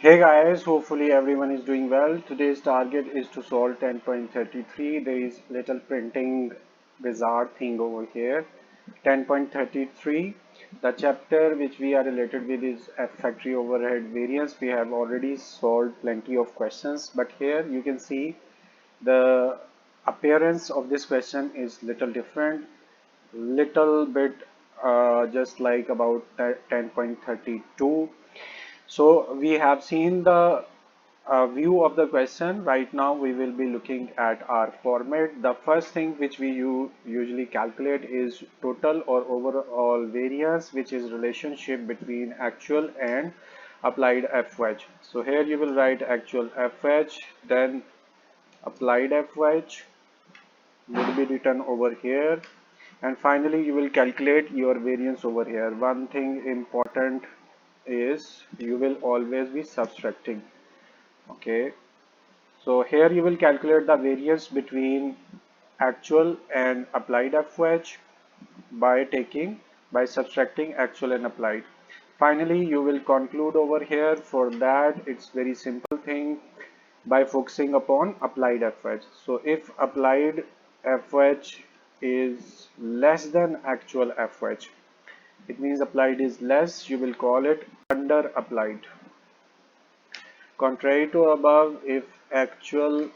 Hey guys, hopefully everyone is doing well. Today's target is to solve 10.33. There is little printing bizarre thing over here. 10.33. The chapter which we are related with is F factory overhead variance. We have already solved plenty of questions, but here you can see the appearance of this question is little different, little bit just like about 10.32. So we have seen the view of the question. Right now we will be looking at our format. The first thing which we usually calculate is total or overall variance, which is relationship between actual and applied FH. So here you will write actual FH, then applied FH would be written over here, and finally you will calculate your variance over here. One thing important is you will always be subtracting. Okay, so here you will calculate the variance between actual and applied FH by subtracting actual and applied. Finally you will conclude over here. For that it's very simple thing, by focusing upon applied FH. So if applied FH is less than actual FH, it means applied is less, you will call it under applied. Contrary to above, if actual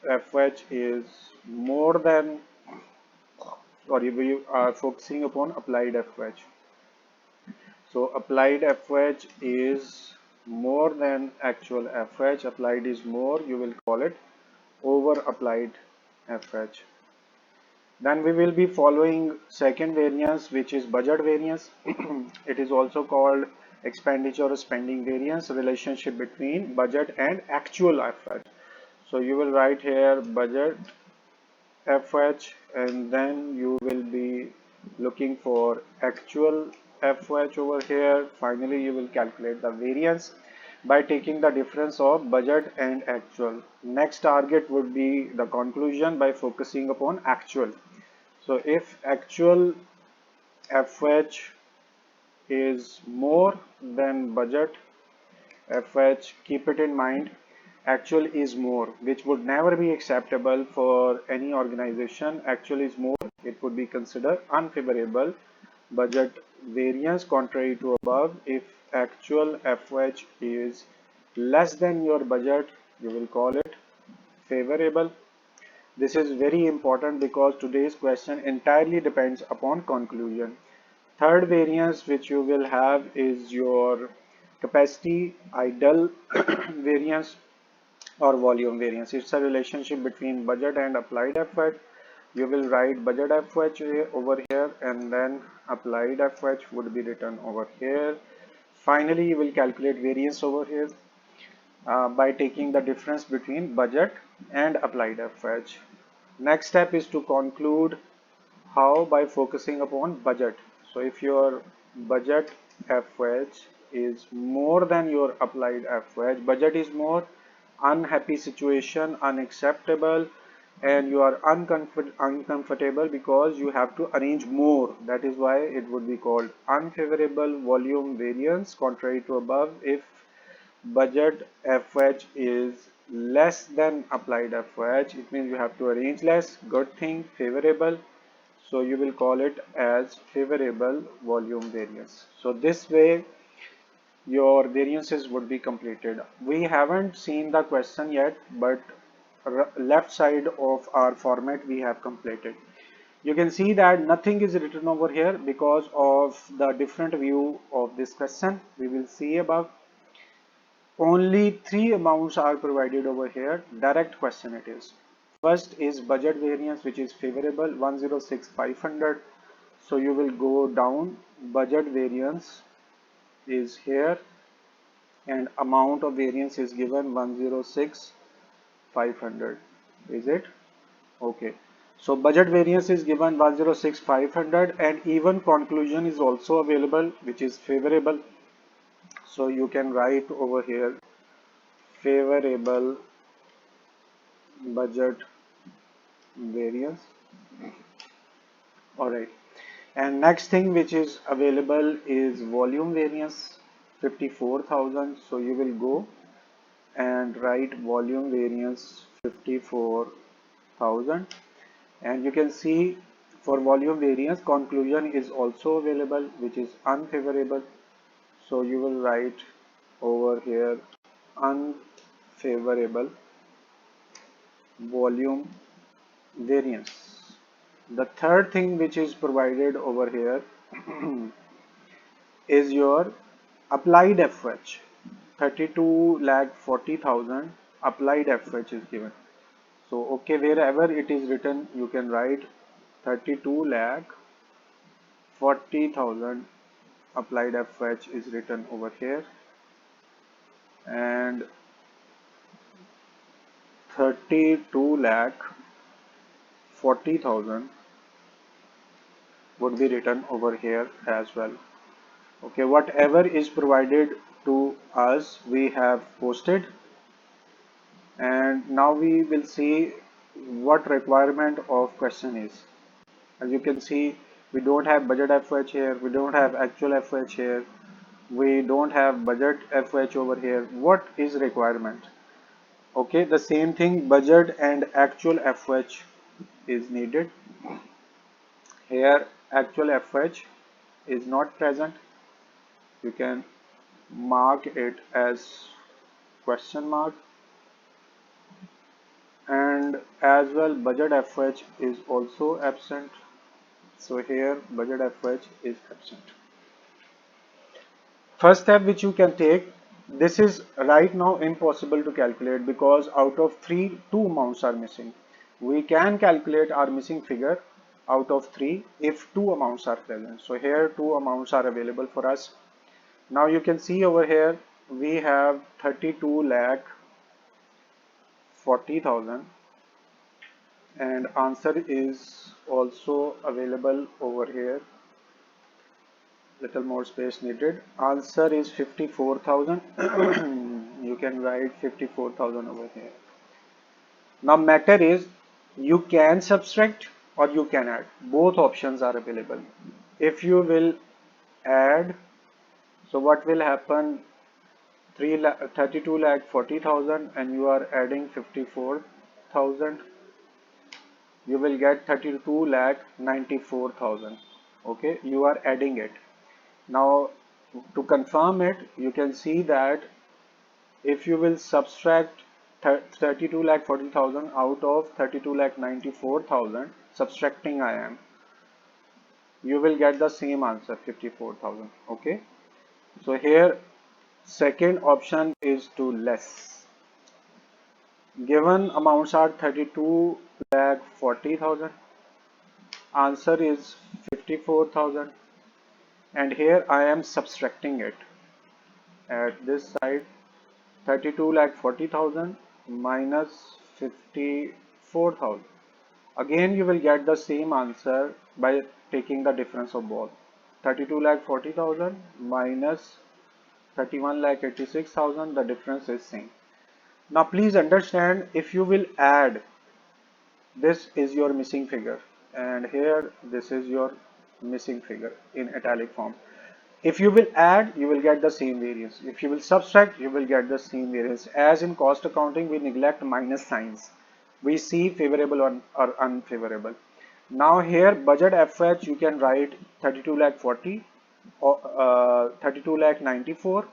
FH is more than, or if you are focusing upon applied FH. So applied FH is more than actual FH, applied is more, you will call it over applied FH. Then we will be following second variance, which is budget variance. It is also called expenditure or spending variance, relationship between budget and actual FH. So you will write here budget FH, and then you will be looking for actual FH over here. Finally, you will calculate the variance by taking the difference of budget and actual. Next target would be the conclusion by focusing upon actual. So if actual FH is more than budget FH, keep it in mind, actual is more, which would never be acceptable for any organization. Actual is more, it would be considered unfavorable. Budget variance, contrary to above, if actual FH is less than your budget, you will call it favorable. This is very important because today's question entirely depends upon conclusion. Third variance which you will have is your capacity idle variance or volume variance. It's a relationship between budget and applied FH. You will write budget FH over here, and then applied FH would be written over here. Finally, you will calculate variance over here by taking the difference between budget and applied FH. Next step is to conclude how, by focusing upon budget. So if your budget FH is more than your applied FH, budget is more, unhappy situation, unacceptable, and you are uncomfortable because you have to arrange more. That is why it would be called unfavorable volume variance. Contrary to above, if budget FH is less than applied FH, it means you have to arrange less. Good thing, favorable. So you will call it as favorable volume variance. So this way your variances would be completed. We haven't seen the question yet, but left side of our format we have completed. You can see that nothing is written over here because of the different view of this question. We will see above. Only three amounts are provided over here. Direct question it is. First is budget variance, which is favorable 106,500. So you will go down. Budget variance is here, and amount of variance is given 106,500. Is it? Okay. So budget variance is given 106,500, and even conclusion is also available, which is favorable. So you can write over here favorable budget variance. All right. And next thing which is available is volume variance 54,000. So you will go and write volume variance 54,000, and you can see for volume variance conclusion is also available, which is unfavorable. So you will write over here unfavorable volume variance. The third thing which is provided over here is your applied FH. 32 lakh 40,000 applied FH is given. So okay, wherever it is written you can write 32 lakh 40,000 applied FH is written over here, and 32 lakh 40,000 would be written over here as well. Okay, whatever is provided to us we have posted, and now we will see what requirement of question is. As you can see, we don't have budget FH here, we don't have actual FH here, we don't have budget FH over here. What is requirement? Okay, the same thing, budget and actual FH is needed. Here actual FH is not present. You can mark it as question mark, and as well budget FH is also absent. So here budget FH is absent. First step which you can take, this is right now impossible to calculate because out of 3, 2 amounts are missing. We can calculate our missing figure out of 3 if 2 amounts are present. So here 2 amounts are available for us. Now you can see over here we have 32 lakh 40,000, and answer is also available over here. Little more space needed. Answer is 54,000. You can write 54,000 over here. Now matter is you can subtract or you can add. Both options are available. If you will add, so what will happen? 32 lakh 40,000 and you are adding 54,000. You will get 32 lakh 94,000. Okay, you are adding it. Now to confirm it, you can see that if you will subtract 32 lakh 40,000 out of 32 lakh 94,000, subtracting I am, you will get the same answer 54,000. Okay, so here second option is to less. Given amounts are 32 lakh 40,000, answer is 54,000, and here I am subtracting it at this side. 32 lakh 40,000 minus 54,000. Again you will get the same answer by taking the difference of both. 32 lakh 40,000 minus 31 lakh 86,000, the difference is same. Now please understand, if you will add, this is your missing figure, and here this is your missing figure in italic form. If you will add, you will get the same variance. If you will subtract, you will get the same variance. As in cost accounting, we neglect minus signs. We see favorable or unfavorable. Now here budget FH you can write 32 lakh 40 or 32 lakh 94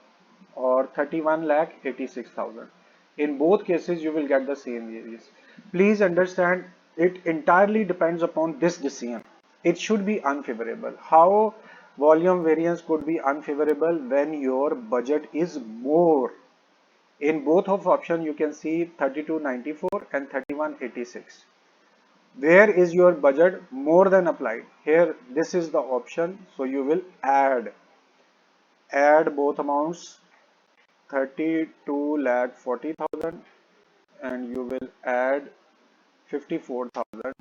or 31 lakh 86,000. In both cases you will get the same variance. Please understand, it entirely depends upon this decision. It should be unfavorable. How volume variance could be unfavorable when your budget is more? In both of options you can see 3294 and 3186. Where is your budget more than applied? Here this is the option, so you will add both amounts, 32 lakh 40,000 and you will add 54,000.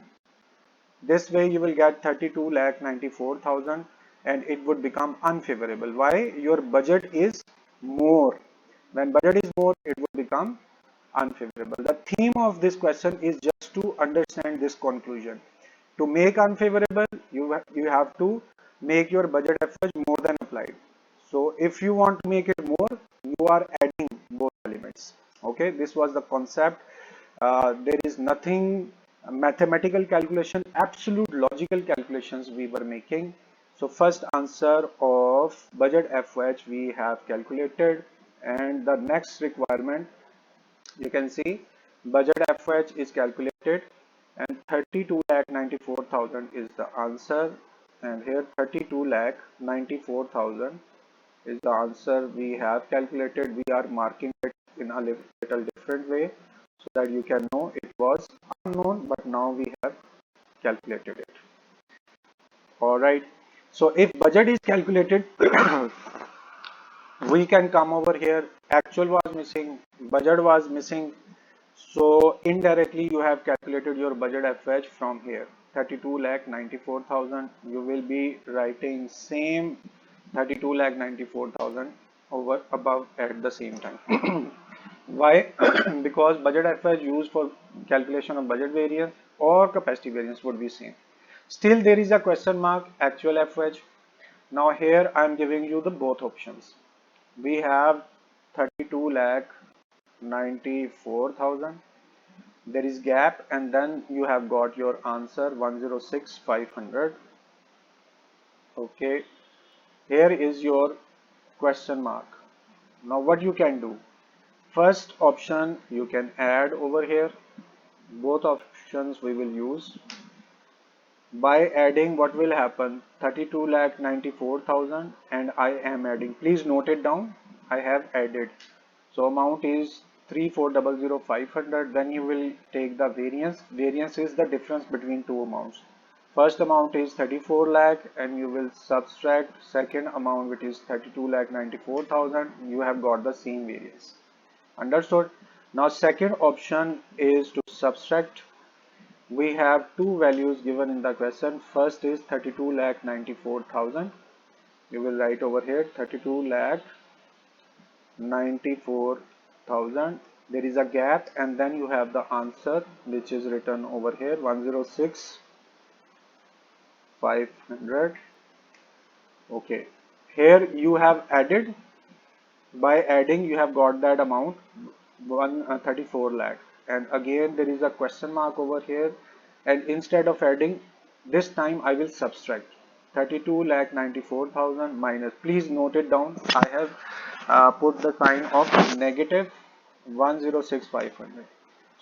This way you will get 32 lakh 94,000 and it would become unfavorable. Why? Your budget is more. When budget is more, it would become unfavorable. The theme of this question is just to understand this conclusion. To make unfavorable, you have to make your budget FH more than applied. So if you want to make it more, you are adding both elements. Okay. Okay, this was the concept. There is nothing mathematical calculation, absolute logical calculations we were making. So first answer of budget FH we have calculated, and the next requirement you can see budget FH is calculated and 32 lakh 94,000 is the answer, and here 32 lakh 94,000 is the answer we have calculated. We are marking it in a little different way so that you can know it was unknown, but now we have calculated it. All right. So if budget is calculated, we can come over here. Actual was missing, budget was missing. So indirectly you have calculated your budget FH from here. 32 lakh 94,000. You will be writing same 32 lakh 94,000 over above at the same time. Why? Because budget FH used for calculation of budget variance or capacity variance would be same. Still there is a question mark, actual FH. Now here I am giving you the both options. We have 32 lakh 94,000. There is gap, and then you have got your answer 106,500. Okay, here is your question mark. Now what you can do? First option you can add over here. Both options we will use. By adding, what will happen? 32 lakh 94,000, and I am adding. Please note it down. I have added. So amount is 34,00500. Then you will take the variance. Variance is the difference between two amounts. First amount is 34 lakh, and you will subtract second amount, which is 32 lakh 94,000. You have got the same variance. Understood? Now second option is to subtract. We have two values given in the question. First is 32 lakh 94,000. You will write over here 32 lakh 94,000. There is a gap, and then you have the answer which is written over here 106,500. Okay, here you have added. By adding you have got that amount 34 lakh, and again there is a question mark over here, and instead of adding this time I will subtract 32 lakh 94,000 minus, please note it down, I have put the sign of negative 106,500.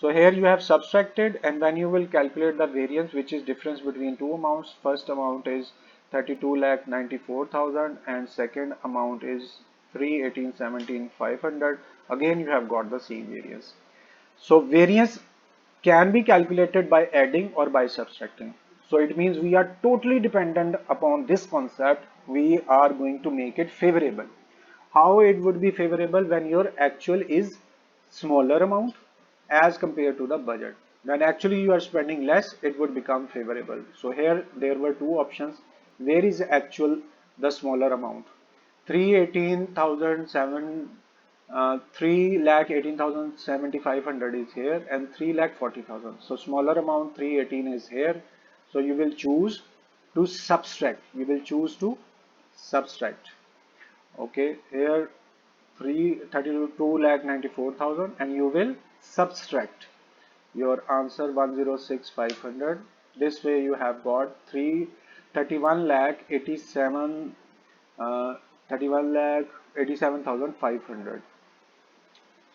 So here you have subtracted, and then you will calculate the variance, which is difference between two amounts. First amount is 32 lakh 94,000 and second amount is 318,17,500. Again you have got the same variance. So variance can be calculated by adding or by subtracting. So it means we are totally dependent upon this concept. We are going to make it favorable. How it would be favorable? When your actual is smaller amount as compared to the budget. When actually you are spending less, it would become favorable. So here there were two options. Where is actual the smaller amount? 3,18,70500 is here, and 3,40,000. So smaller amount 318 is here. So you will choose to subtract. You will choose to subtract. Okay, here 32 lakh 94,000, and you will subtract your answer 106,500. This way you have got 31 lakh 87 31 lakh 87,500.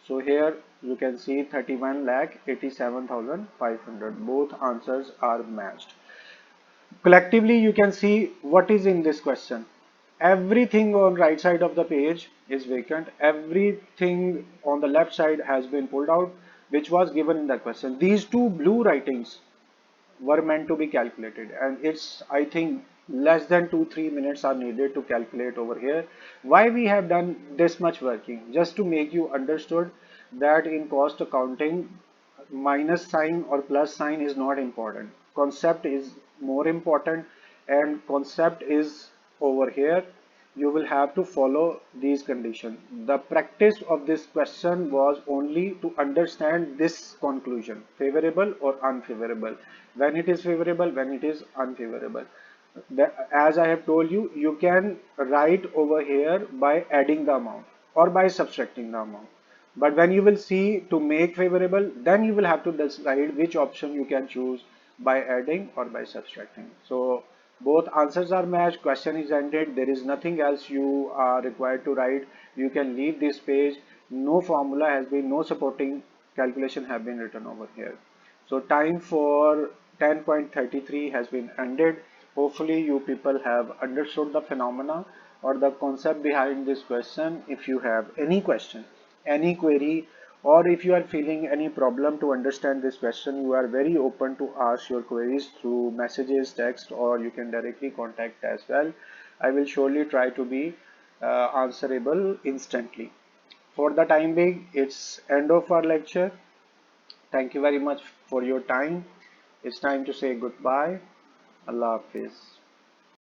So here you can see 31 lakh 87,500. Both answers are matched. Collectively you can see what is in this question. Everything on right side of the page is vacant. Everything on the left side has been pulled out, which was given in the question. These two blue writings were meant to be calculated, and it's, I think, less than 2-3 minutes are needed to calculate over here. Why we have done this much working? Just to make you understood that in cost accounting, minus sign or plus sign is not important. Concept is more important, and concept is over here. You will have to follow these conditions. The practice of this question was only to understand this conclusion, favorable or unfavorable, when it is favorable, when it is unfavorable. As I have told you, you can write over here by adding the amount or by subtracting the amount. But when you will see to make favorable, then you will have to decide which option you can choose by adding or by subtracting. So both answers are matched, question is ended, there is nothing else you are required to write. You can leave this page. No formula has been, no supporting calculation have been written over here. So time for 10.33 has been ended. Hopefully you people have understood the phenomena or the concept behind this question. If you have any question, any query, or if you are feeling any problem to understand this question, you are very open to ask your queries through messages, text, or you can directly contact as well. I will surely try to be answerable instantly. For the time being, it's end of our lecture. Thank you very much for your time. It's time to say goodbye. Allah Hafiz.